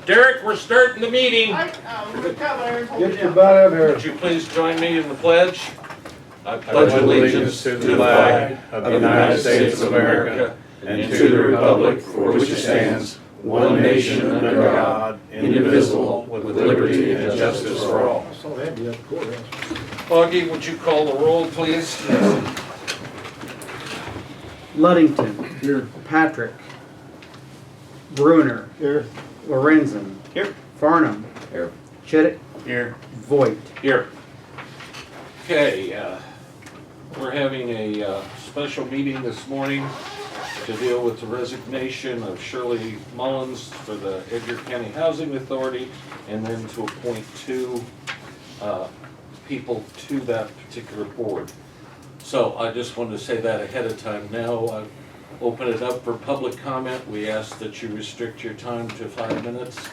Derek, we're starting the meeting. Get your butt out here. Would you please join me in the pledge? I pledge allegiance to the flag of the United States of America and to the republic for which it stands, one nation under God, indivisible, with liberty and justice for all. I saw that at the courthouse. Augie, would you call the roll, please? Luddington. Here. Patrick. Bruner. Here. Lorenzen. Here. Farnham. Here. Chittick. Here. Voigt. Here. Okay, we're having a special meeting this morning to deal with the resignation of Shirley Mullins for the Edgar County Housing Authority, and then to appoint two people to that particular board. So I just wanted to say that ahead of time. Now I open it up for public comment. We ask that you restrict your time to 5 minutes.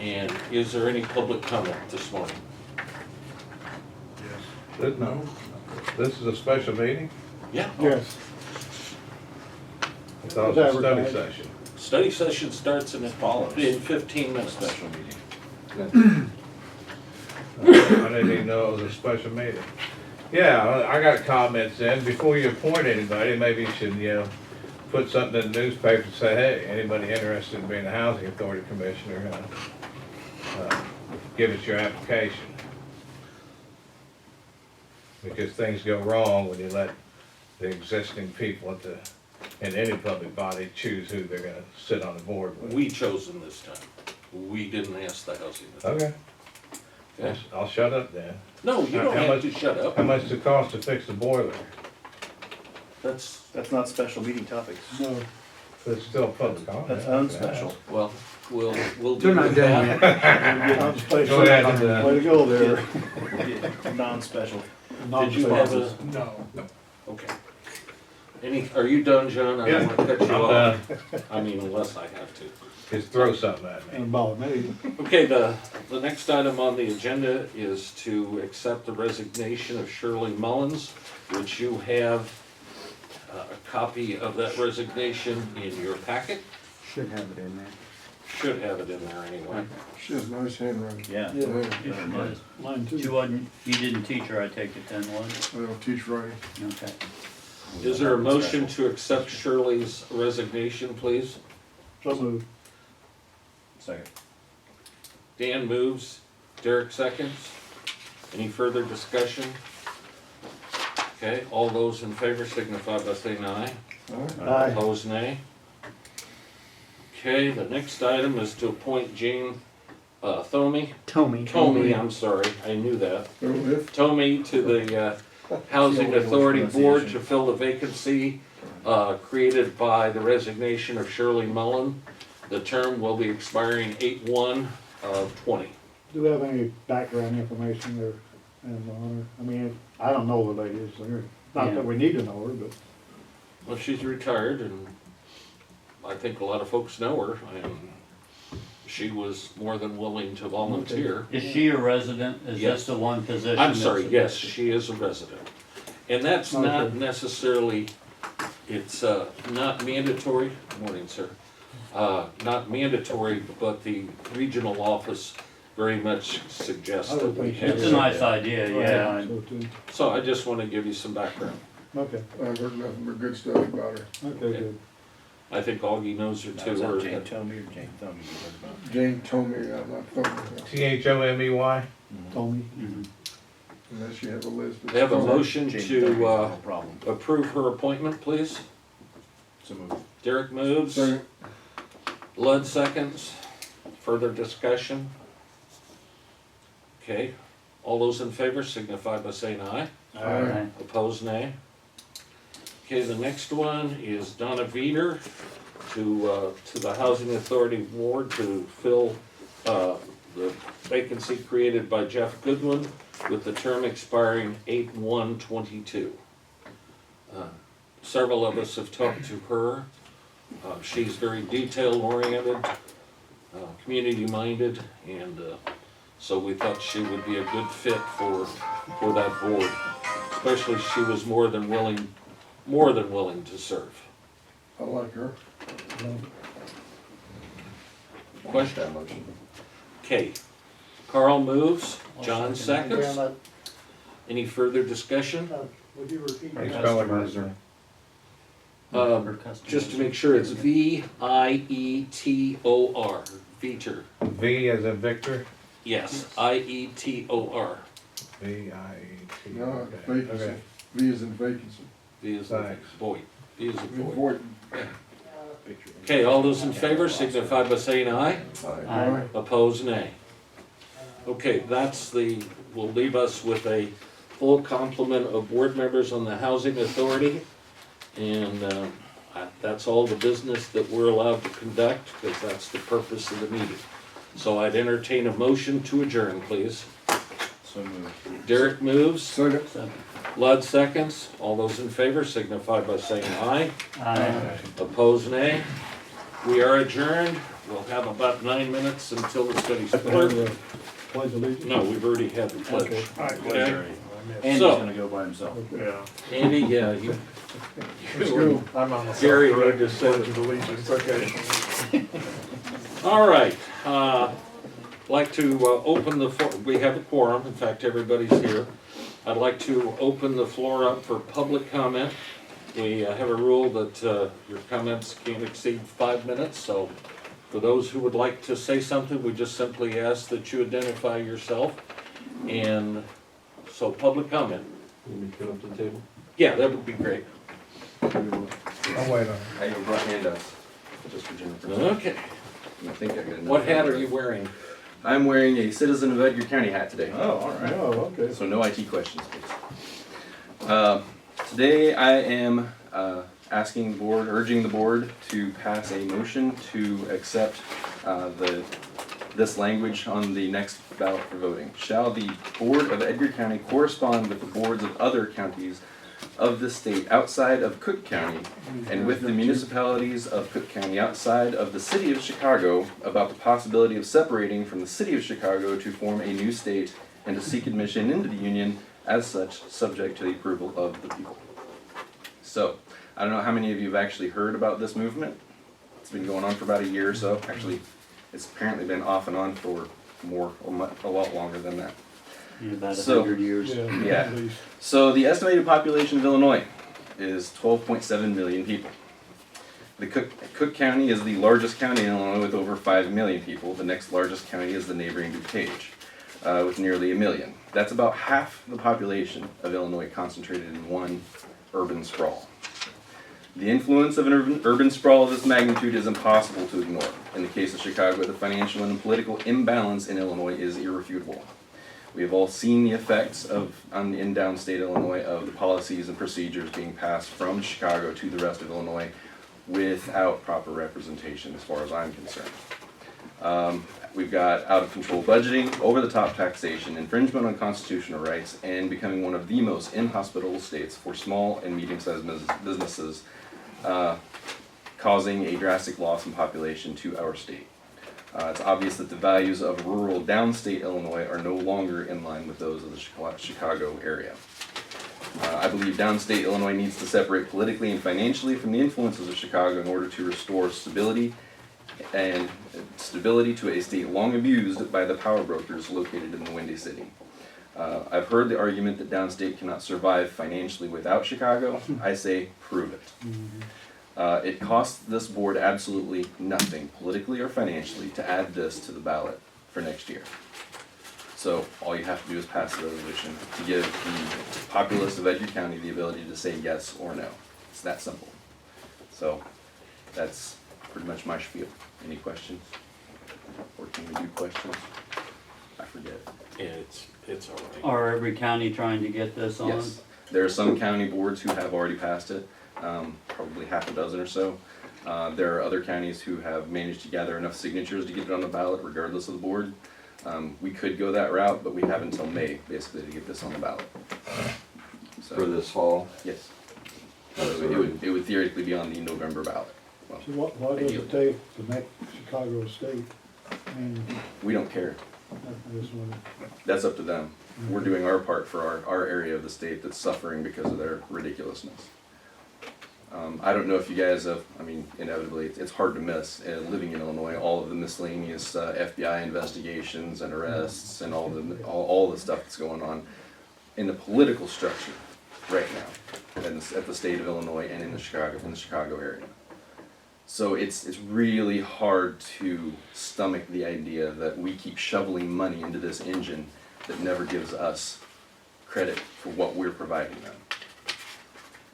And is there any public comment this morning? No, this is a special meeting? Yeah. Yes. I thought it was a study session. Study session starts in 15 minutes. Special meeting. I didn't even know it was a special meeting. Yeah, I got comments in. Before you appoint anybody, maybe you should, put something in the newspaper and say, hey, anybody interested in being a housing authority commissioner, give us your application. Because things go wrong when you let the existing people in any public body choose who they're gonna sit on the board with. We chose them this time. We didn't ask the housing authority. Okay, Okay. I'll shut up then. No, you don't How have much- to shut up. How much does it cost to fix the boiler? That's not special meeting topics. No. It's still public comment. That's unspecial. Well, we'll They're do not with done that. yet. Go ahead. Way to go there. Non-special. Did you have a, No. okay. Are you done, John? I don't want to cut you I'm off. done. I mean, unless I have to. Just throw something at me. And about me. Okay, the next item on the agenda is to accept the resignation of Shirley Mullins, which you have a copy of that resignation in your packet. Should have it in there. Should have it in there anyway. She has nice handwriting. Yeah. Yeah. Mine too. You didn't teach her, I take it 10-1? I don't teach writing. Okay. Is there a motion to accept Shirley's resignation, please? So moved. Second. Dan moves, Derek seconds. Any further discussion? Okay, all those in favor signify by saying aye. Aye. Opposed, nay. Okay, the next item is to appoint Jane Tomey, I'm sorry, I knew that. Tomey to the Housing Authority Board to fill the vacancy created by the resignation of Shirley Mullen. The term will be expiring 8/1 of 20. Do we have any background information or, and on her? I mean, I don't know the lady, so not that we need to know her, but. Well, she's retired, and I think a lot of folks know her, and she was more than willing to volunteer. Is she a resident? Is Yes. this the one position? I'm sorry, that's- yes, she is a resident. And that's not Okay. necessarily, it's not mandatory, morning, sir. Not mandatory, but the regional office very much suggests I that would we think have. It's a nice idea, yeah. So too. So I just want to give you some background. Okay, I've heard nothing but good stuff about her. okay, good. I think Augie knows her too. or- Jane Tomey or Jane Thummy you heard about? Jane told me, I'm not thinking, Thomey? Told me. unless you have a list. They have a motion Jane to Thumy's no problem. approve her appointment, please. So move. Derek moves. Second. Lud seconds. Further discussion? Okay, all those in favor signify by saying aye. Aye. Opposed, nay. Okay, the next one is Donna Veeder to the Housing Authority Board to fill the vacancy created by Jeff Goodwin with the term expiring 8/1/22. Several of us have talked to her. She's very detail-oriented, community-minded, and so we thought she would be a good fit for that board. Especially she was more than willing to serve. I like her. Question? motion. Okay. Carl moves, John Well, seconds. that- Any further discussion? Would you repeat How you that? spell it, Customers Roger? or customers. Just to make sure, it's Vietor, Veter. V as in Victor? Yes, Ietor. V-I-E-T. No, Okay. vacancy. Okay. V is in vacancy. V is in Thanks. boy. V is in boy. Void. Okay, all those in favor signify by saying aye. Aye. Opposed, nay. Okay, will leave us with a full complement of board members on the Housing Authority. And that's all the business that we're allowed to conduct, because that's the purpose of the meeting. So I'd entertain a motion to adjourn, please. So moved. Derek moves, Second. Second. Lud seconds. All those in favor signify by saying aye. Aye. Opposed, nay. We are adjourned. We'll have about 9 minutes until the study starts. Pledge allegiance. No, we've already had the pledge. Okay. Andy's So- gonna go by himself. Andy, yeah, you, Let's go. I'm on the Gary, need to send of allegiance, okay. all right. Like to open we have a quorum, in fact, everybody's here. I'd like to open the floor up for public comment. We have a rule that your comments can't exceed 5 minutes, so for those who would like to say something, we just simply ask that you identify yourself. And so public comment. Let me come up to the table. Yeah, that would be great. I'll wait on it. I have brought handouts, just for Jennifer. Okay. I think I got enough. What hat are you wearing? I'm wearing a Citizen of Edgar County hat today. Oh, all right. Oh, okay. So no IT questions, please. Today I am asking the board, urging the board to pass a motion to accept this language on the next ballot for voting. Shall the Board of Edgar County correspond with the boards of other counties of the state outside of Cook County and with the municipalities of Cook County outside of the city of Chicago about the possibility of separating from the city of Chicago to form a new state and to seek admission into the union as such, subject to the approval of the people. So, I don't know how many of you have actually heard about this movement. It's been going on for about a year or so. Actually, it's apparently been off and on for a lot longer than that. In about So- 100 years. Yeah. At least. So the estimated population of Illinois is 12.7 million people. The Cook County is the largest county in Illinois with over 5 million people. The next largest county is the neighboring DuPage, with nearly 1 million. That's about half the population of Illinois concentrated in one urban sprawl. The influence of an urban sprawl of this magnitude is impossible to ignore. In the case of Chicago, the financial and political imbalance in Illinois is irrefutable. We have all seen the effects in downstate Illinois of the policies and procedures being passed from Chicago to the rest of Illinois without proper representation as far as I'm concerned. We've got out of control budgeting, over the top taxation, infringement on constitutional rights, and becoming one of the most inhospitable states for small and medium-sized businesses, causing a drastic loss in population to our state. It's obvious that the values of rural downstate Illinois are no longer in line with those of the Chicago area. I believe downstate Illinois needs to separate politically and financially from the influences of Chicago in order to restore stability to a state long abused by the power brokers located in the Windy City. I've heard the argument that downstate cannot survive financially without Chicago. I say, prove it. It costs this board absolutely nothing, politically or financially, to add this to the ballot for next year. So all you have to do is pass the resolution to give the populace of Edgar County the ability to say yes or no. It's that simple. So that's pretty much my spiel. Any questions? Or can we do questions? I forget. It's all right. Are every county trying to get this on? Yes, there are some county boards who have already passed it, probably half a dozen or so. There are other counties who have managed to gather enough signatures to get it on the ballot regardless of the board. We could go that route, but we have until May, basically, to get this on the ballot. So, For this fall? yes. So it would theoretically be on the November ballot. Well, So why does it take to make Chicago a state? I mean, we don't care. I just wonder. That's up to them. We're doing our part for our area of the state that's suffering because of their ridiculousness. I don't know if you guys have, I mean, inevitably, it's hard to miss, living in Illinois, all of the miscellaneous FBI investigations and arrests and all the stuff that's going on in the political structure right now at the state of Illinois and in the Chicago area. So it's really hard to stomach the idea that we keep shoveling money into this engine that never gives us credit for what we're providing them.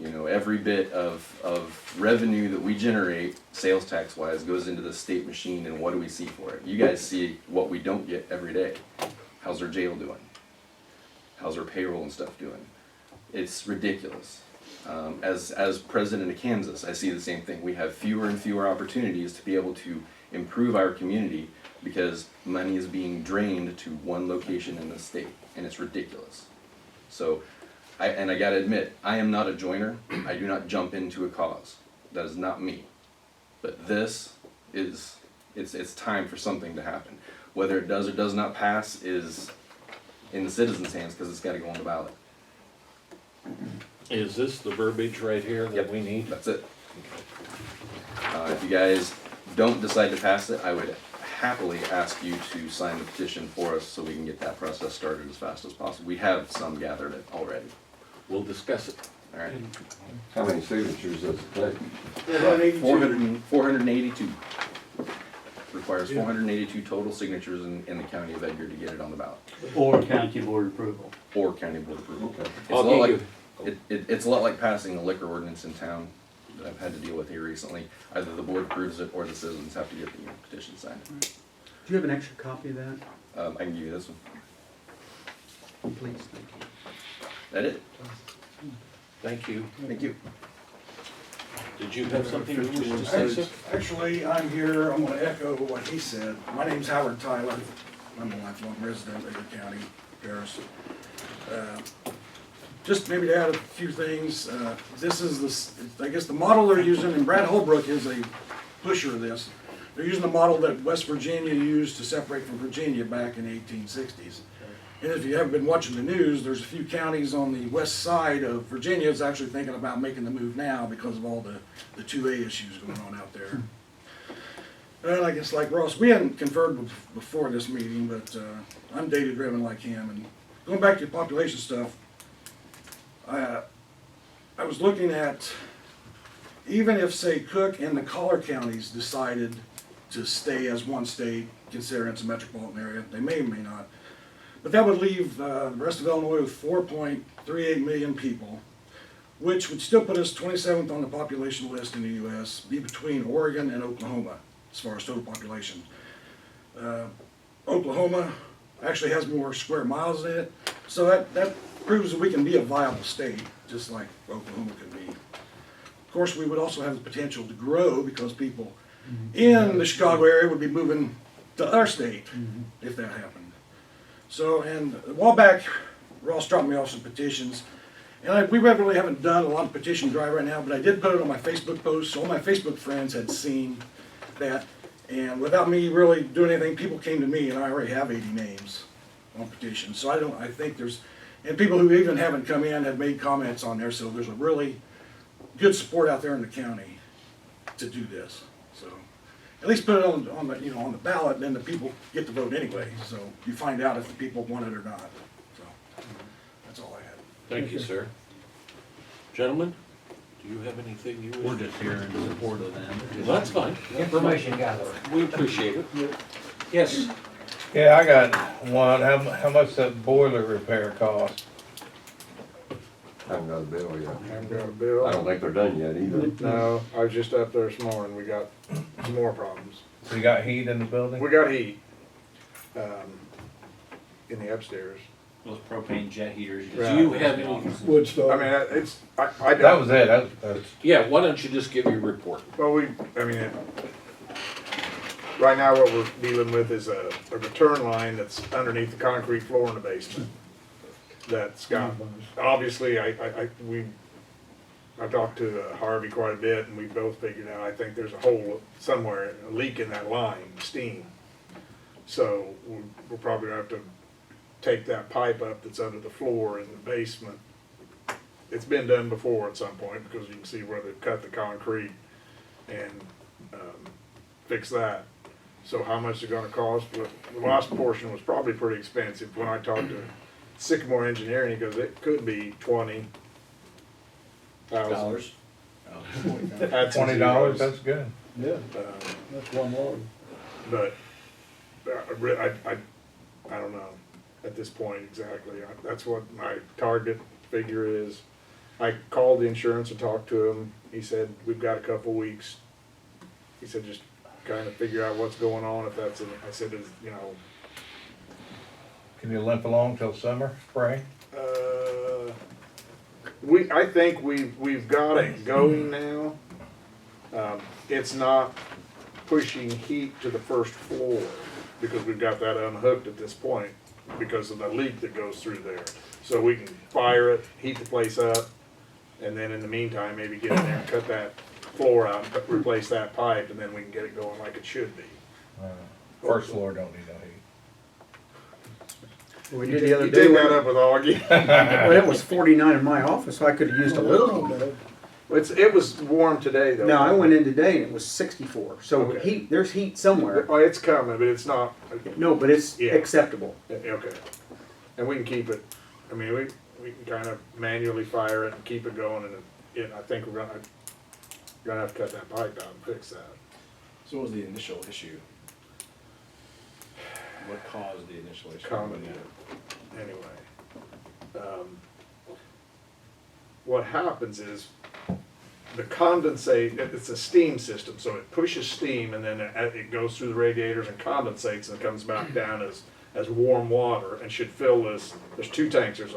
You know, every bit of revenue that we generate, sales tax wise, goes into the state machine, and what do we see for it? You guys see what we don't get every day. How's our jail doing? How's our payroll and stuff doing? It's ridiculous. As president of Kansas, I see the same thing. We have fewer and fewer opportunities to be able to improve our community because money is being drained to one location in the state, and it's ridiculous. So, I gotta admit, I am not a joiner. I do not jump into a cause. That is not me. But this is, it's time for something to happen. Whether it does or does not pass is in the citizens' hands, because it's gotta go on the ballot. Is this the verbiage right here that Yep. we need? That's it. If you guys don't decide to pass it, I would happily ask you to sign the petition for us so we can get that process started as fast as possible. We have some gathered already. We'll discuss it. All right. How many signatures does it take? 482. Requires 482 total signatures in the county of Edgar to get it on the ballot, Or county board approval. or county board approval. Okay. It's I'll a lot give like, it's a lot like passing a liquor ordinance in town that I've had to deal with here recently. Either the board approves it or the citizens have to get the petition signed. Do you have an extra copy of that? I can give you this one. Please, thank you. That it? Thank you. Thank you. Did you have something you wish to say, sir? Actually, I'm here, I'm gonna echo what he said. My name's Howard Tyler. I'm a lifelong resident of Edgar County, Paris. Just maybe to add a few things, this is I guess the model they're using, and Brad Holbrook is a pusher of this. They're using the model that West Virginia used to separate from Virginia back in the 1860s. And if you haven't been watching the news, there's a few counties on the west side of Virginia that's actually thinking about making the move now because of all the 2A issues going on out there. And I guess like Ross, we hadn't conferred before this meeting, but I'm data driven like him. And going back to the population stuff, I was looking at, even if say Cook and the collar counties decided to stay as one state, considering it's a metropolitan area, they may or may not. But that would leave the rest of Illinois with 4.38 million people, which would still put us 27th on the population list in the U.S., be between Oregon and Oklahoma as far as total population. Oklahoma actually has more square miles in it, so that proves that we can be a viable state, just like Oklahoma could be. Of course, we would also have the potential to grow because people in the Chicago area would be moving to our state if that happened. So, and a while back, Ross dropped me off some petitions, and we really haven't done a lot of petition drive right now, but I did put it on my Facebook post, so all my Facebook friends had seen that, and without me really doing anything, people came to me, and I already have 80 names on petitions, so I think there's, and people who even haven't come in have made comments on there, so there's a really good support out there in the county to do this, so. At least put it on the on the ballot, and then the people get to vote anyway. So you find out if the people want it or not. So that's all I had. Thank you, sir. Gentlemen, do you have anything you We're wish? just here in support of them. Well, that's fine. Information gathering. We appreciate it. Yes, Yeah, I got one. How much that boiler repair cost? Haven't got a bill yet. Haven't got a bill. I don't think they're done yet either. No, I was just up there this morning, we got some more problems. So you got heat in the building? We got heat, in the upstairs. Those propane jet heaters. you just- Right. do you have any, Wood stove. I mean, I don't. That was it. That's yeah, why don't you just give your report? Well, right now what we're dealing with is a return line that's underneath the concrete floor in the basement. That's got, obviously, I talked to Harvey quite a bit, and we both figured out, I think there's a hole somewhere, a leak in that line, steam. So we'll probably have to take that pipe up that's under the floor in the basement it's been done before at some point, because you can see where they've cut the concrete and, fix that. So how much it's gonna cost, but the last portion was probably pretty expensive. When I talked to Sycamore Engineering, he goes, it could be $20,000. Dollars. Add some $20, zeros. that's good. Yeah, that's one load. But, I don't know at this point exactly. That's what my target figure is. I called the insurance and talked to him. He said, we've got a couple weeks. He said, just kind of figure out what's going on, if that's, I said, is, you know, Can you limp along till summer, spring? I think we've got it going now. It's not pushing heat to the first floor, because we've got that unhooked at this point, because of the leak that goes through there. So we can fire it, heat the place up, and then in the meantime, maybe get in there and cut that floor out, and replace that pipe, and then we can get it going like it should be. First floor don't need no heat. We did the other You day, take that well, up with Augie. it was 49 in my office, so I could have used a little heat. It was warm today though. No, I went in today and it was 64, so Okay. heat, there's heat somewhere. Oh, it's coming, but it's not, No, but it's Yeah. acceptable. okay. And we can keep it, I mean, we can kind of manually fire it and keep it going, and I think we're gonna have to cut that pipe out and fix that. So what was the initial issue? What caused the initial issue? Common, anyway. What happens is, the condensate, it's a steam system, so it pushes steam and then it goes through the radiators and condensates and comes back down as warm water and should fill this. There's two tanks. There's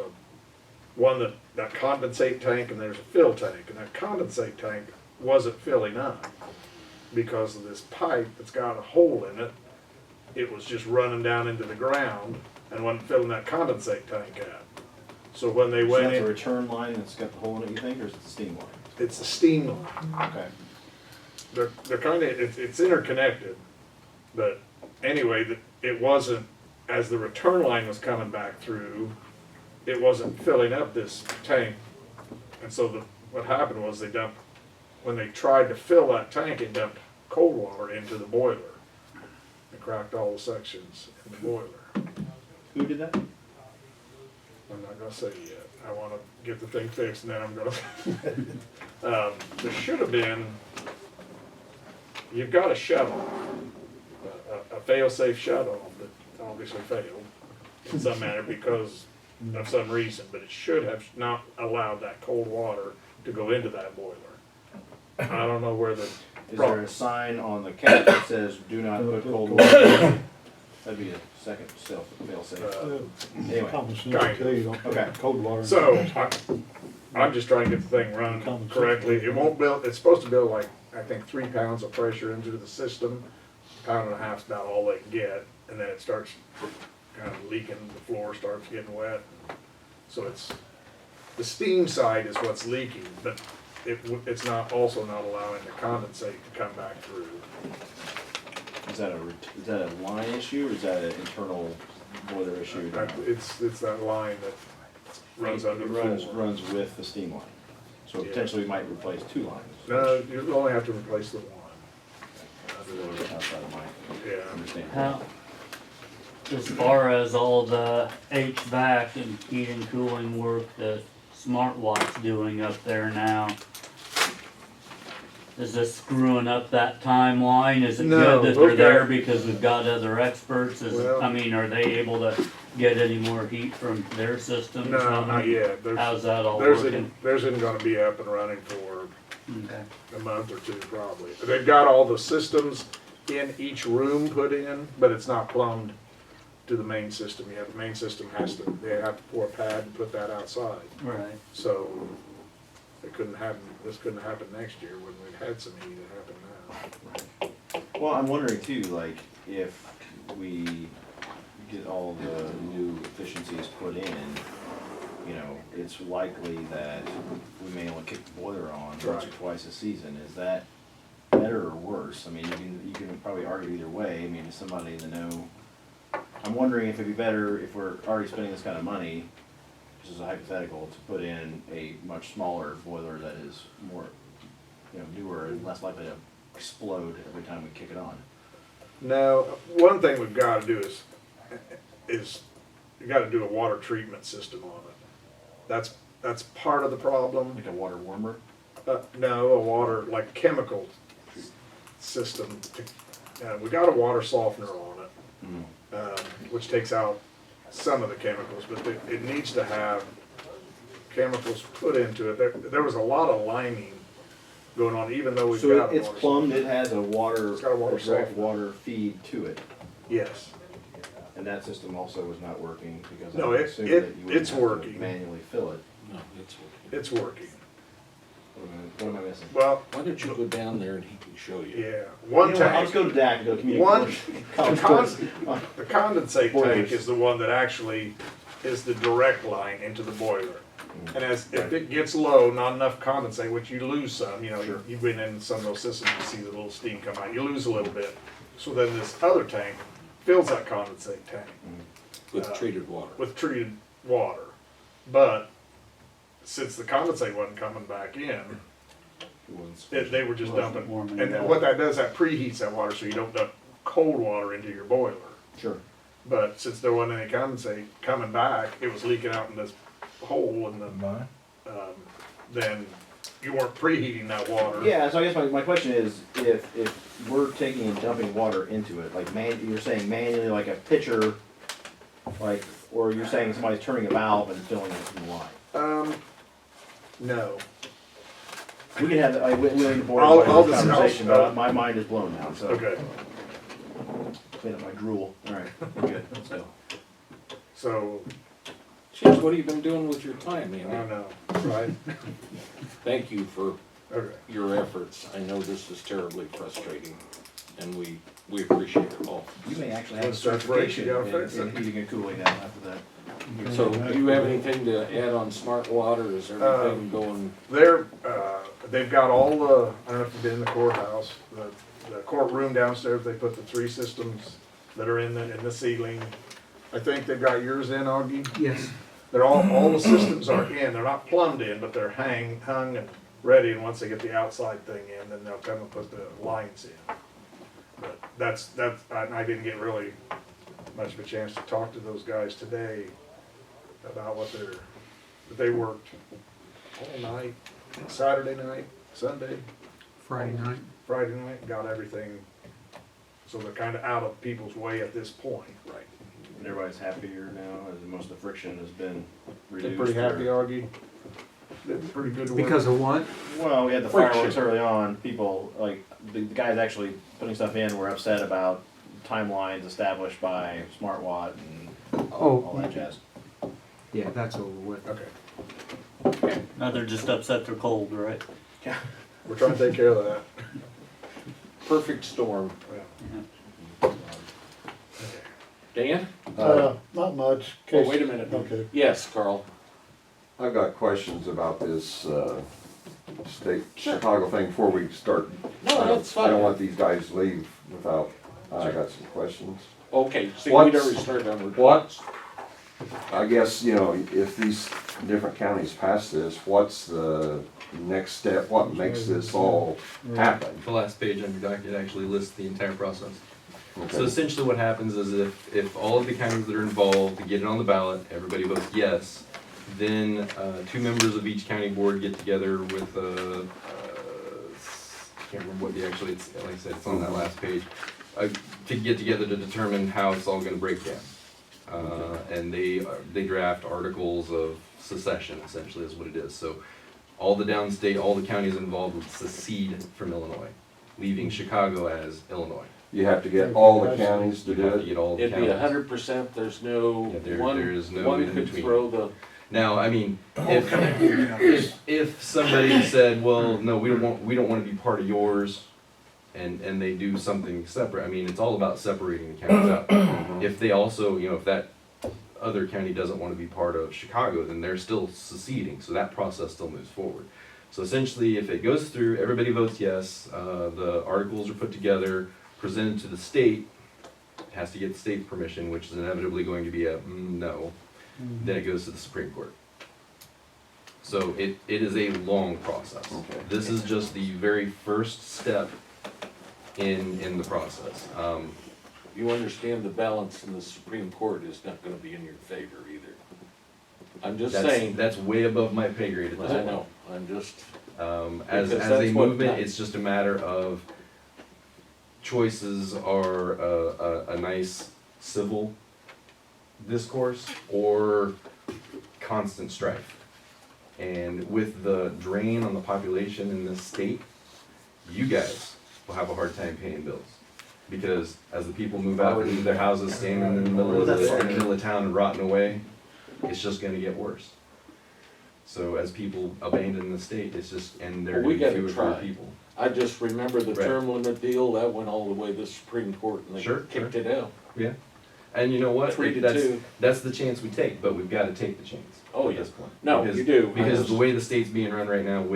one that condensate tank, and there's a fill tank, and that condensate tank wasn't filling up because of this pipe that's got a hole in it. It was just running down into the ground and wasn't filling that condensate tank up. So when they So went that's a in, return line that's got the hole in it, you think, or is it the steam line? it's a steam line. Okay. They're kind of, it's interconnected, but anyway, it wasn't, as the return line was coming back through, it wasn't filling up this tank. And so what happened was when they tried to fill that tank, it dumped cold water into the boiler. It cracked all the sections in the boiler. Who did that? I'm not gonna say yet. I wanna get the thing fixed, and then I'm gonna, there should have been, you've got a shut-off, a fail-safe shut-off that obviously failed in some manner because of some reason, but it should have not allowed that cold water to go into that boiler. I don't know where the, Is there a sign on the cap that says, do not put cold water? That'd be a second fail-safe. Anyway, okay. Cold water. so, I'm just trying to get the thing running correctly. It won't build, it's supposed to build like, I think, 3 pounds of pressure into the system. 1.5 pounds is about all they can get, and then it starts kind of leaking, the floor starts getting wet. So the steam side is what's leaking, but it's also not allowing the condensate to come back through. Is that a line issue, or is that an internal boiler issue? It's that line that runs under the floor. Runs with the steam line. So Yeah. potentially we might replace 2 lines. No, you only have to replace the one. That's a little outside of my Yeah. understanding. How, as far as all the HVAC and heat and cooling work that Smart Watt's doing up there now, is this screwing up that timeline? Is it No, good that those they're there guys- because we've got other experts? Well- Are they able to get any more heat from their system? or No, something? not yet. How's that all Theirs working? isn't gonna be up and running for Okay. a month or 2 probably. They've got all the systems in each room put in, but it's not plumbed to the main system yet. The main system they have to pour a pad and put that outside. Right. So this couldn't happen next year when we've had some heat. It happened now. Well, I'm wondering too, like, if we get all the new efficiencies put in, you know, it's likely that we may only kick the boiler on once or Right. twice a season. Is that better or worse? I mean, you can probably argue either way. I mean, is somebody in the know? I'm wondering if it'd be better if we're already spending this kind of money this is a hypothetical, to put in a much smaller boiler that is more, newer and less likely to explode every time we kick it on. No, one thing we've gotta do is you gotta do a water treatment system on it. That's part of the problem. Like a water warmer. No, a water, like chemical system. We got a water softener on it, which takes out some of the chemicals, but it needs to have chemicals put into it. There was a lot of liming going on, even though we've So got a it's water plumbed, softener. it has a water, It's got a water direct softener. water feed to it. Yes. And that system also was not working because No, I would it- assume it- that you wouldn't it's have to working. manually fill it. No, it's working. It's working. What am I missing? Well, Why don't you go down there and he can show you? yeah, one You know what, I'll just tank, go to DAC and go to community One- college the course. the condensate Boilers. tank is the one that actually is the direct line into the boiler. And if it gets low, not enough condensate, which you lose some, Sure. you've been in some of those systems, you see the little steam come out, you lose a little bit. So then this other tank fills that condensate tank With treated water. with treated water. But since the condensate wasn't coming back in, they were just Wasn't dumping. warming And it up. what that does, that preheats that water so you don't dump cold water into your boiler. Sure. But since there wasn't any condensate coming back, it was leaking out in this hole and Mine? then you weren't preheating that water. Yeah, so I guess my question is, if we're taking and dumping water into it, like you're saying manually, like a pitcher, like, or you're saying somebody's turning a valve and filling it from the line? No. We can have, we don't need to bore I'll everybody with this discuss- conversation, but my mind is blown now, so. Okay. Clean up my drool. Alright, we're good, let's go. So, James, what have you been doing with your time, I Andy? don't know, right? Thank you for Okay. your efforts. I know this is terribly frustrating, and we appreciate it all. You may actually have a Once that breaks, you certification gotta fix in it. heating and cooling now after that. So, do you have anything to add on smart water? Is everything going? They've got all the, I don't know if you've been in the courthouse, the courtroom downstairs, they put the 3 systems that are in the ceiling. I think they've got yours in, Augie? Yes. They're all the systems are in, they're not plumbed in, but they're hung and ready, and once they get the outside thing in, then they'll come and put the lines in. But I didn't get really much of a chance to talk to those guys today about but they worked all night, Saturday night, Sunday, Friday night. Friday night, got everything, so they're kinda out of people's way at this point. Right. And everybody's happier now, as most of the friction has been They're reduced. pretty happy, or- Augie? Did pretty good work. Because of what? Well, we had the Friction. fireworks early on, people, like, the guys actually putting stuff in were upset about timelines established by SmartWatt and all that jazz. Yeah, that's over with. Okay, Now they're just upset they're cold, right? we're trying to take care of that. Perfect storm. Dan? Not much. Oh, wait a minute. Okay. Yes, Carl. I've got questions about this, state Chicago thing before we start. No, that's I don't fine. want these guys to leave without, I got some questions. Okay, so What's- we'd already started on What, I guess, if these different counties pass this, what's the next step? What makes this all happen? The last page on your document actually lists the entire process. So Okay. essentially what happens is if all of the counties that are involved to get it on the ballot, everybody votes yes, then 2 members of each county board get together with can't remember what it's, like I said, it's on that last page, to get together to determine how it's all gonna break down. And they draft articles of secession, essentially is what it is. So all the downstate, all the counties involved would secede from Illinois, leaving Chicago as Illinois. You have to get all the counties to You do have to it? get all the It'd be counties. 100%, there's no, Yeah, there one is no in could between. throw the, Now, I mean, if somebody said, well, no, we don't want to be part of yours, and they do something separate, I mean, it's all about separating the counties out. If they also, if that other county doesn't want to be part of Chicago, then they're still seceding, so that process still moves forward. So essentially, if it goes through, everybody votes yes, the articles are put together, presented to the state, it has to get the state's permission, which is inevitably going to be a no. Then it goes to the Supreme Court. So it is a long process. Okay. This is just the very first step in the process. You understand the balance in the Supreme Court is not gonna be in your favor either. I'm just saying, That's way above my pay grade at this I point. know, I'm just, As Because a that's what- movement, it's just a matter of choices are a nice civil discourse or constant strife. And with the drain on the population in this state, you guys will have a hard time paying bills. Because as the people move out and leave their houses, standing in the middle of town and rotting away, it's just gonna get worse. So as people abandon the state, it's just, and there are Well, we gonna be gotta fewer and fewer try. people. I just remember the Right. term limit deal, that went all the way to the Supreme Court and they Sure, kicked it out. Yeah. And you know what? 3-2. That's the chance we take, but we've gotta take the chance. Oh, at yeah. this point. No, Because- you do. I Because just- the way the state's being run right now, the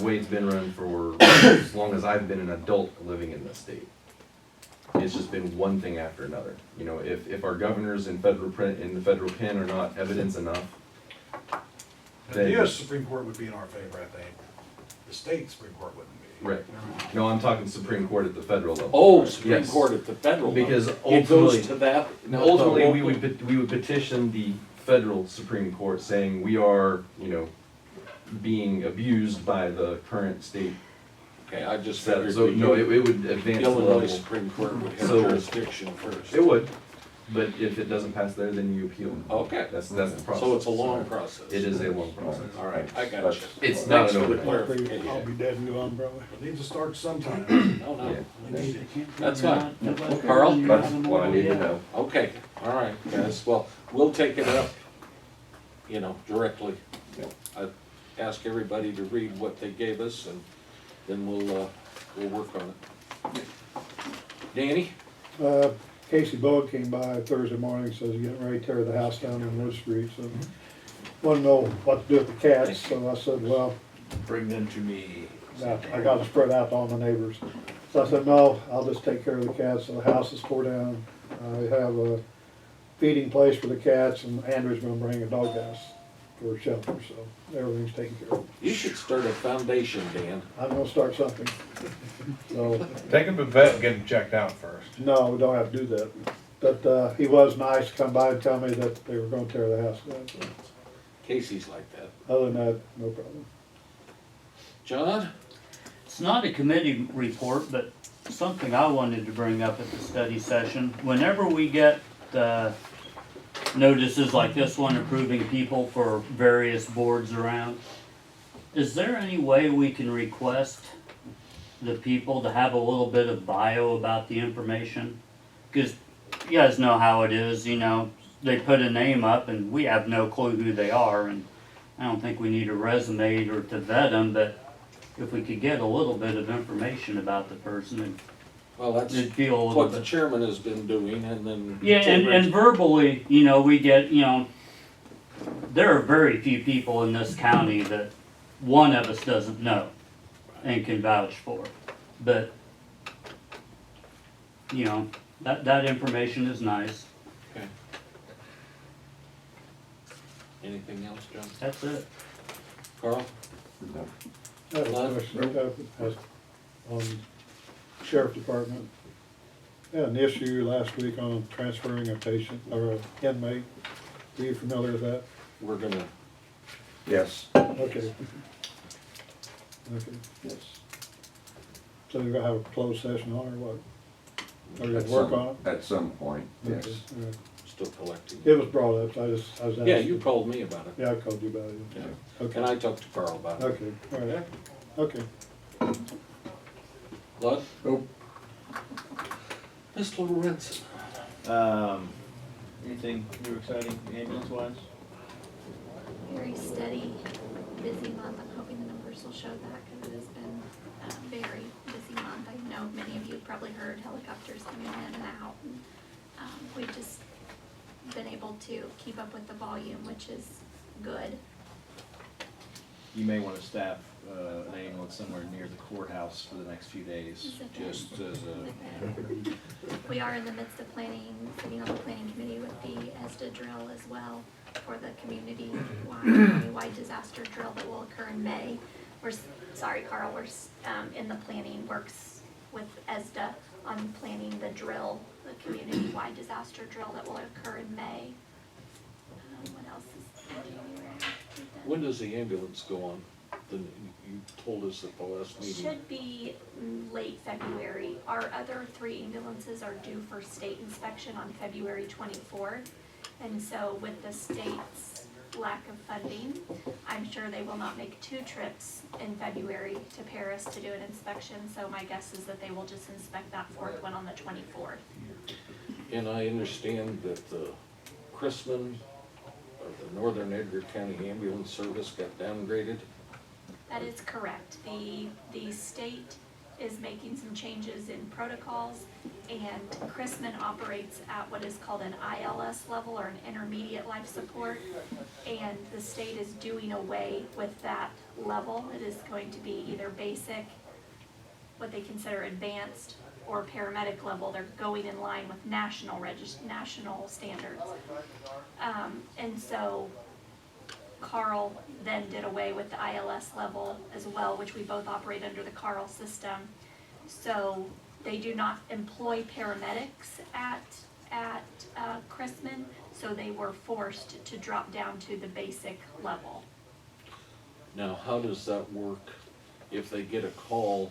way it's been run for as long as I've been an adult living in this state, it's just been one thing after another. You know, if our governors in the federal pen are not evidence enough, The US Supreme Court would be in our favor, I think. The state Supreme Court wouldn't be. right. No, I'm talking Supreme Court at the federal level. Oh, Supreme Yes. Court at the federal level. Because It ultimately, goes to that. now, ultimately, the we local- would petition the federal Supreme Court saying we are, being abused by the current state. Okay, I just So, figured so the no, it would advance the Illinois level. Supreme Court would have So- jurisdiction first. It would, but if it doesn't pass there, then you appeal. Okay, That's the process. so it's a long process. It is a long process. All right, I got you. It's not Thanks an for the overnight. I'll clarification. be dead and gone, probably. It needs to start sometime. No, no, Yeah. We need it. That's fine. Nobody- Carl? That's what I need to know. Okay, all right, guys, well, we'll take it up, directly. Yep. I ask everybody to read what they gave us, and then we'll work on it. Danny? Casey Bowen came by Thursday morning, says he's getting ready to tear the house down on Wood Street, so wanted to know what to do with the cats, so I said, well, Bring them to me. I got to spread out to all my neighbors. So I said, no, I'll just take care of the cats, so the house is tore down. I have a feeding place for the cats, and Andrew's gonna bring a doghouse for a shelter, so everything's taken care of. You should start a foundation, Dan. I'm gonna start something. So, Take them to vet and get them checked out first. no, we don't have to do that. But, he was nice to come by and tell me that they were gonna tear the house down, so Casey's like that. other than that, no problem. John? It's not a committee report, but something I wanted to bring up at the study session. Whenever we get notices like this one approving people for various boards around, is there any way we can request the people to have a little bit of bio about the information? Because you guys know how it is, they put a name up and we have no clue who they are, and I don't think we need a resume or to vet them, but if we could get a little bit of information about the person, Well, that's it'd feel a little what the bit. chairman has been doing, and then. Yeah, and verbally, we get, there are very few people in this county that one of us doesn't know and can vouch for. But, that information is nice. Okay. Anything else, John? That's it. Carl? No. I have a question, on sheriff department. Had an issue last week on transferring a patient or an inmate. Are you familiar with that? We're gonna, Yes, Okay. Okay, yes. so you're gonna have a closed session on it or what? Or you At gonna work some- on it? At some point, yes. Okay, all right. still collecting. It was brought up, so I was asking. Yeah, you called me about it. Yeah, I called you about it. Yeah. Okay, And I talked to Carl about it. okay, all right, okay. Lud? Nope. Mr. Lorenzen? Anything new exciting ambulance wise? Very steady, busy month. I'm hoping the numbers will show that because it has been a very busy month. I know many of you have probably heard helicopters coming in and out. And, we've just been able to keep up with the volume, which is good. You may want to staff an ambulance somewhere near the courthouse for the next few days, Is it just as a, We are in the midst of planning, sitting on the planning committee with the ESDA drill as well. for the community-wide disaster drill that will occur in May. Carl, in the planning works with ESDA on planning the drill, the community-wide disaster drill that will occur in May. What else is in January? When does the ambulance go on? You told us at the last meeting. Should be late February. Our other 3 ambulances are due for state inspection on February 24th. And so with the state's lack of funding, I'm sure they will not make 2 trips in February to Paris to do an inspection. So my guess is that they will just inspect that 4th one on the 24th. And I understand that the Chrisman, or the Northern Edgar County Ambulance Service got downgraded. That is correct. The state is making some changes in protocols, and Chrisman operates at what is called an ILS level, or an intermediate life support, and the state is doing away with that level. It is going to be either basic, what they consider advanced, or paramedic level. They're going in line with national standards. And so Carl then did away with the ILS level as well, which we both operate under the Carl system. So they do not employ paramedics at Chrisman, so they were forced to drop down to the basic level. Now, how does that work if they get a call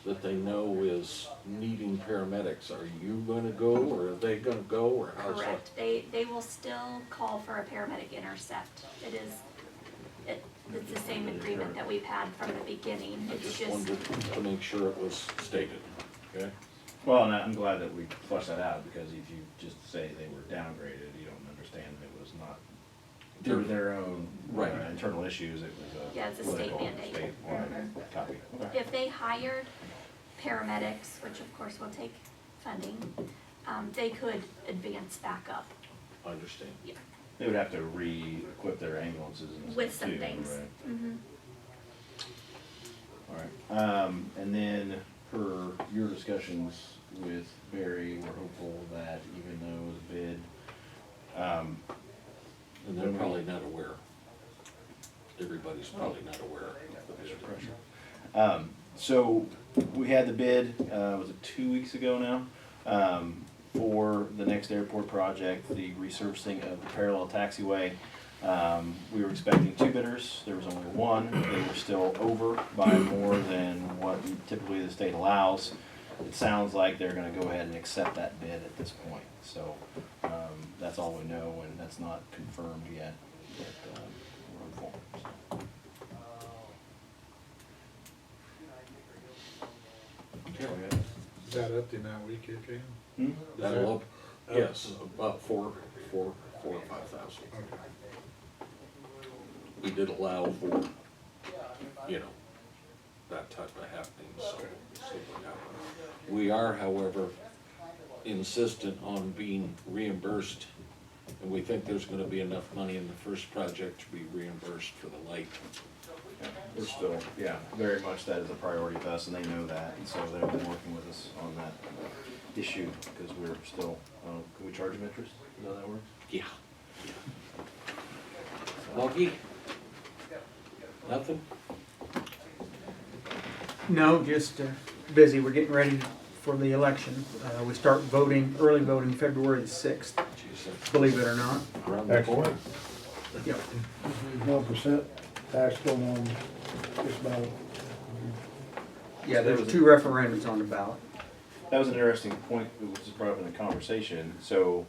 that they know is needing paramedics? Are you gonna go, or are they gonna go, or how's that? Correct. They will still call for a paramedic intercept. It's the same agreement that we've had from the beginning. I It's just wanted to make sure it was stated, okay? Well, and I'm glad that we flushed that out, because if you just say they were downgraded, you don't understand it was not due to their own Right. internal issues, it was a Yeah, it's a state political, mandate. statewide copy. Okay. If they hired paramedics, which of course will take funding, they could advance back up. I understand. They would have to re-equip their ambulances and With stuff some too, things. right? Mhm. All right, and then per your discussions with Barry, we're hopeful that even though it was a bid, And they're probably not aware. Everybody's probably not aware of the bid. pressure. So we had the bid, was it 2 weeks ago now? For the next airport project, the resurfacing of the parallel taxiway. We were expecting 2 bidders, there was only 1. They were still over by more than what typically the state allows. It sounds like they're gonna go ahead and accept that bid at this point. So, that's all we know, and that's not confirmed yet, but, we're hopeful. Is that up the amount we kick in? Hmm? That'll up, yes, about four or 5,000. Okay. We did allow for, that type of happening, so we'll see what happens. We are, however, insistent on being reimbursed, and we think there's gonna be enough money in the first project to be reimbursed for the light. We're still, yeah, very much that is a priority to us, and they know that, and so they've been working with us on that issue, because we're still, can we charge them interest? Is that how that works? Yeah. Augie? Nothing? No, just busy. We're getting ready for the election. We start voting, early voting February the 6th, Jeez, believe it or not. around the corner. Yep. 1% tax going on just about. Yeah, there's 2 referendums on the ballot. That was an interesting point that was brought up in the conversation. So,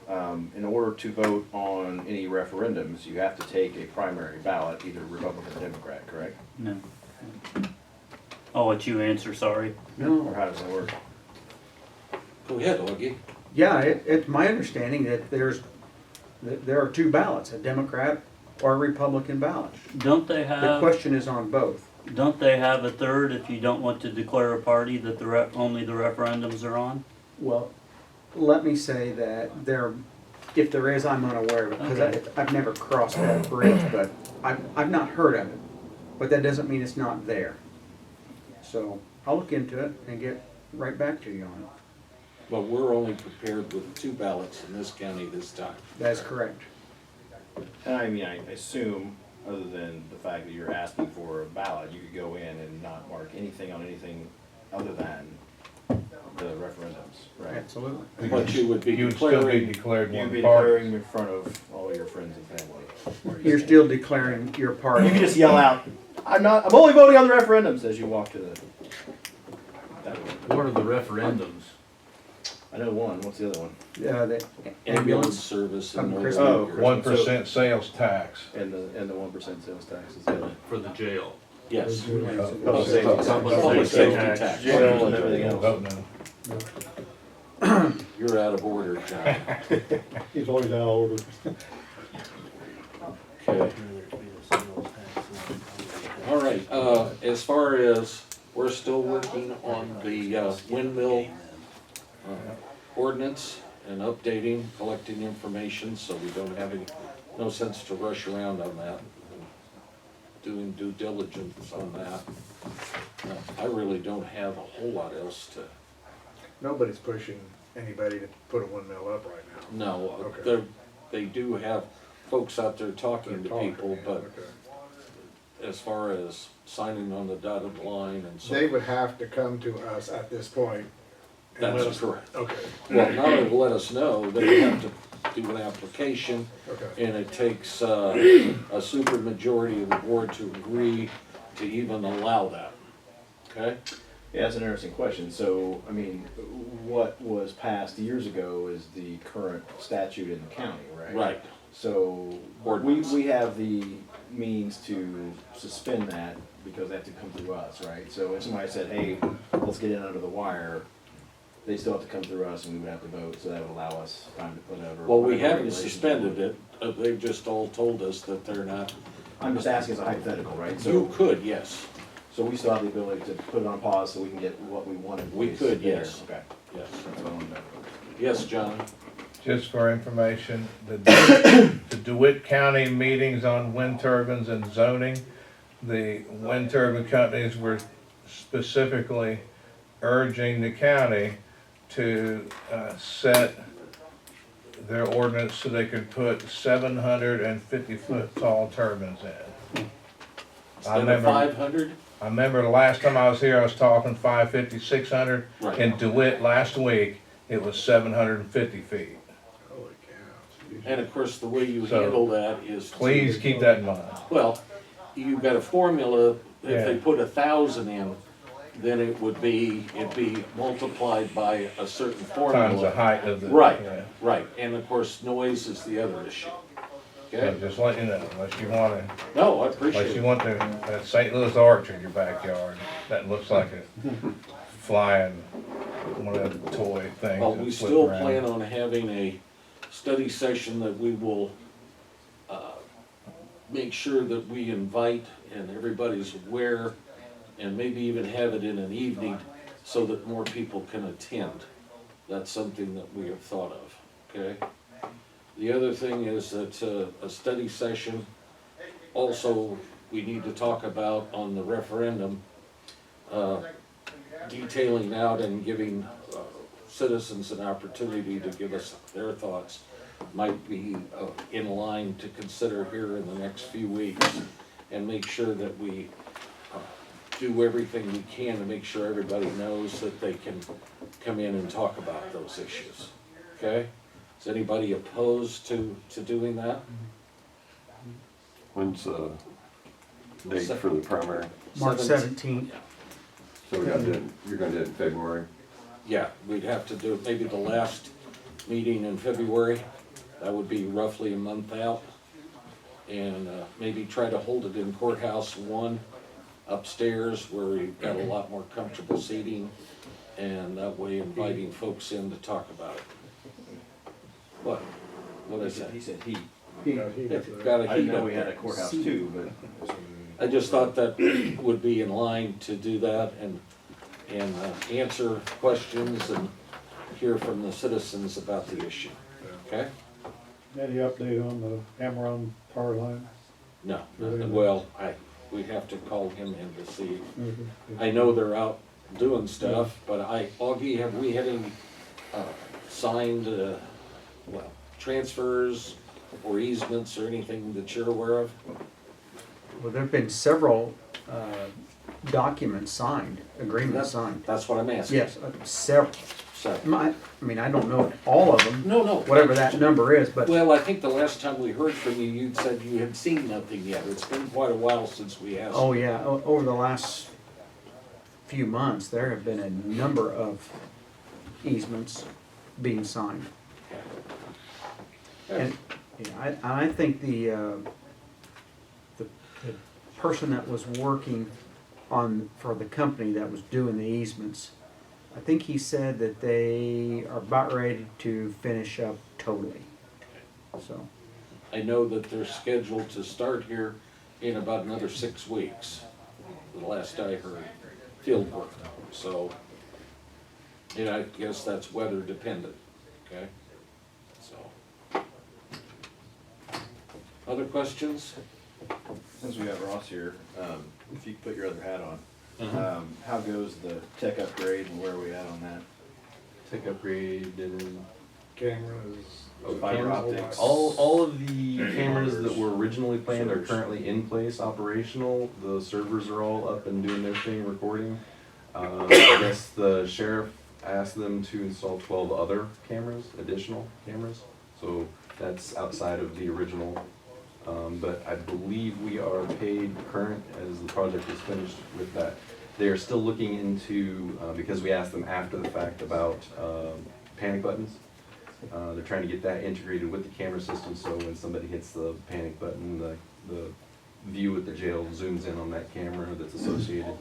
in order to vote on any referendums, you have to take a primary ballot, either Republican or Democrat, correct? No. I'll let you answer, sorry. Or No. how does that work? Go ahead, Augie. Yeah, it's my understanding that there are 2 ballots, a Democrat or a Republican ballot. Don't they The have, question is on both. don't they have a third if you don't want to declare a party that only the referendums are on? Well, let me say that if there is, I'm unaware of it, because Okay. I've never crossed that bridge, but I've not heard of it. But that doesn't mean it's not there. So I'll look into it and get right back to you on it. But we're only prepared with 2 ballots in this county this time. That's correct. And I mean, I assume, other than the fact that you're asking for a ballot, you could go in and not mark anything on anything other than the referendums, right? Absolutely. But you would be You would still be declaring, declared You'd one be party. declaring in front of all your friends and family. You're still declaring your party. You can just yell out, I'm only voting on the referendums as you walk to the. That would- What are the referendums? I know one, what's the other one? The ambulance ambulance. service and Come those. Christmas. Oh, 1% sales tax. And the 1% sales tax is the other. For the jail. Yes. Public safety tax. Public safety tax. Jail and everything else. Vote no. You're out of order, John. He's always out of order. Okay. All right, as far as, we're still working on the windmill ordinance and updating, collecting information, so we don't have any, no sense to rush around on that. Doing due diligence on that. I really don't have a whole lot else to, Nobody's pushing anybody to put a windmill up right now. no, Okay. they do have folks out there talking to people, but Okay. as far as signing on the dotted line and so. They would have to come to us at this point and let That's us. correct. Okay, Well, not only to let us know, they have to do an application, okay. and it takes a super majority of the board to agree to even allow that, okay? Yeah, that's an interesting question. So, I mean, what was passed years ago is the current statute in the county, right? Right, So, Ordinance. we have the means to suspend that because they have to come through us, right? So if somebody said, hey, let's get in under the wire, they still have to come through us and we would have to vote, so that would allow us time to put over. well, we whatever haven't regulations. suspended it, they've just all told us that they're not, I'm just asking as a hypothetical, right? you So, could, yes, so we still have the ability to put it on pause so we can get what we want in We place could, there. yes. Okay, yes. that's what I wanted to know. Yes, John? Just for information, the DeWitt County meetings on wind turbines and zoning, the wind turbine companies were specifically urging the county to set their ordinance so they could put 750-foot tall turbines in. Instead of 500? I remember the last time I was here, I was talking 550, 600. Right. In DeWitt last week, it was 750 feet. Holy cow. And of course, the way you So, handle that is. to- Please keep that in mind. Well, you've got a formula, if they Yeah. put 1,000 in, then it'd be multiplied by a certain formula. Times the height of the. Right, Yeah. right, and of course, noise is the other issue. So Okay? just let you know, unless you wanna, No, I appreciate unless you it. want that St. Louis arch in your backyard, that looks like a flying, one of the toy things. Well, that we flip still around. plan on having a study session that we will, make sure that we invite and everybody's aware, and maybe even have it in an evening so that more people can attend. That's something that we have thought of, okay? The other thing is that a study session, also, we need to talk about on the referendum, detailing out and giving citizens an opportunity to give us their thoughts might be in line to consider here in the next few weeks, and make sure that we do everything we can to make sure everybody knows that they can come in and talk about those issues, okay? Is anybody opposed to doing that? When's the date for the primary? March 17th. So we got to, you're gonna do it in February? Yeah, we'd have to do it maybe the last meeting in February. That would be roughly a month out. And maybe try to hold it in courthouse 1 upstairs where we've got a lot more comfortable seating. And that way inviting folks in to talk about it. What? What is that? He said he. Got a I heat didn't know up we had a there. courthouse too, but. I just thought that would be in line to do that and answer questions and hear from the citizens about the issue, okay? Any update on the Amaron power line? No, well, we have to call him in to see. I know they're out doing stuff, but Augie, have we had any signed, transfers or easements or anything that you're aware of? Well, there've been several, documents signed, agreements signed. That's what I'm asking. Yes, several. So, I mean, I don't know all of them, no, whatever that number is, but Well, I think the last time we heard from you, you'd said you had seen nothing yet. It's been quite a while since we asked. oh yeah, over the last few months, there have been a number of easements being signed. And yeah, I think the person that was working for the company that was doing the easements, I think he said that they are about ready to finish up totally. So, I know that they're scheduled to start here in about another 6 weeks, the last I heard, field work. So, and I guess that's weather dependent, okay? So. Other questions? Since we have Ross here, if you could put your other hat on, Uh-huh. how goes the tech upgrade and where are we at on that? Tech upgrade and Cameras. Fiber optics. all of the cameras that were originally planned are currently in place, operational. The servers are all up and doing their thing, recording. I guess the sheriff asked them to install 12 other cameras, additional cameras. So that's outside of the original. But I believe we are paid current as the project is finished with that. They are still looking into, because we asked them after the fact about panic buttons. They're trying to get that integrated with the camera system, so when somebody hits the panic button, the view at the jail zooms in on that camera that's associated.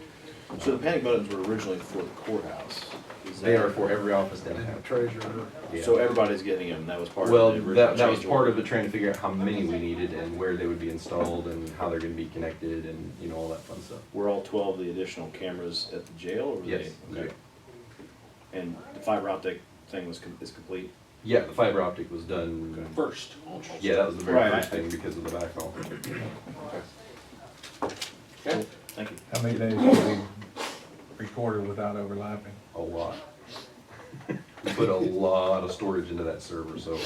So the panic buttons were originally for the courthouse. Is They that- are for every office downtown. Treasurer. Yeah. So everybody's getting them, that was part of Well, the original that was change part of order. it, trying to figure out how many we needed and where they would be installed and how they're gonna be connected and, you know, all that fun stuff. Were all 12 the additional cameras at the jail or were Yes. they? Okay. And the fiber optic thing is complete? Yeah, the fiber optic was done. First, almost. Yeah, that was the very Right. first thing because of the backhaul. Okay. Thank you. How many days have we recorded without overlapping? A lot. We put a lot of storage into that server, so,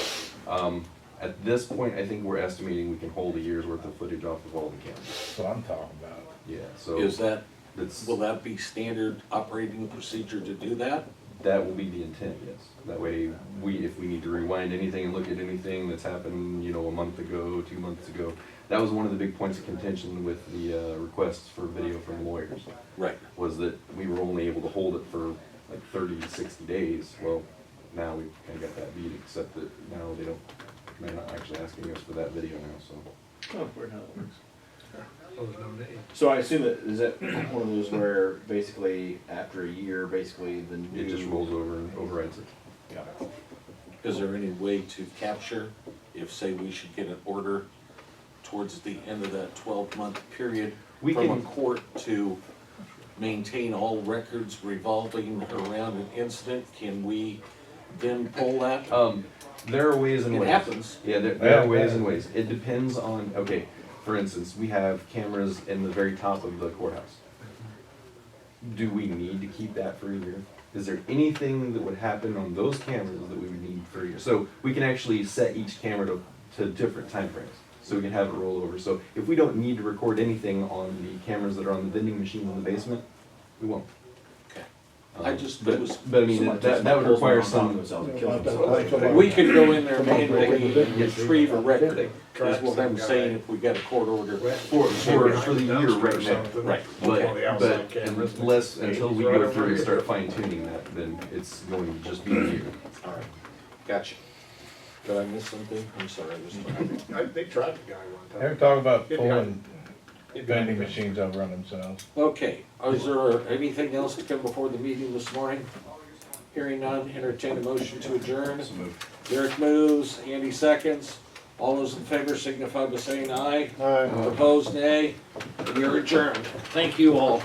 at this point, I think we're estimating we can hold a year's worth of footage off of all the cameras. That's what I'm talking about. Yeah, so. Is that, That's, will that be standard operating procedure to do that? that will be the intent, yes. That way, if we need to rewind anything and look at anything that's happened, you know, a month ago, 2 months ago. That was one of the big points of contention with the, requests for video from lawyers. Right. Was that we were only able to hold it for like 30 to 60 days. Well, now we've kind of got that beat, except that now they're not actually asking us for that video now, so. Oh, weird how that works. Oh, there's no name. So I assume that, is that one of those where basically after a year, basically the new. It just rolls over and overrides it. Got it. Is there any way to capture, if say we should get an order towards the end of that 12-month period We from a can- court to maintain all records revolving around an incident, can we then pull that? There are ways and It ways. happens. Yeah, there are ways and ways. It depends on, okay, for instance, we have cameras in the very top of the courthouse. Do we need to keep that for a year? Is there anything that would happen on those cameras that we would need for a year? So we can actually set each camera to different time frames, so we can have it roll over. So if we don't need to record anything on the cameras that are on the vending machine in the basement, we won't. Okay. I just, it But, was, but I mean, Somebody that takes would pulls require on some. themselves and kills themselves. we could go in there manually and retrieve a record, is what I'm saying, if we got a court order. For the year right now. Right. But unless, until we go through and start fine tuning that, then it's going to just be a year. All right, gotcha. Did I miss something? I'm sorry, I was trying. They tried the guy one They time. talk about Good pulling guy. vending machines over on themselves. Okay, is there anything else to come before the meeting this morning? Hearing none, entertain a motion to adjourn. Derek moves, Andy seconds. All those in favor signify by saying aye. Aye. Opposed, nay. We are adjourned. Thank you all.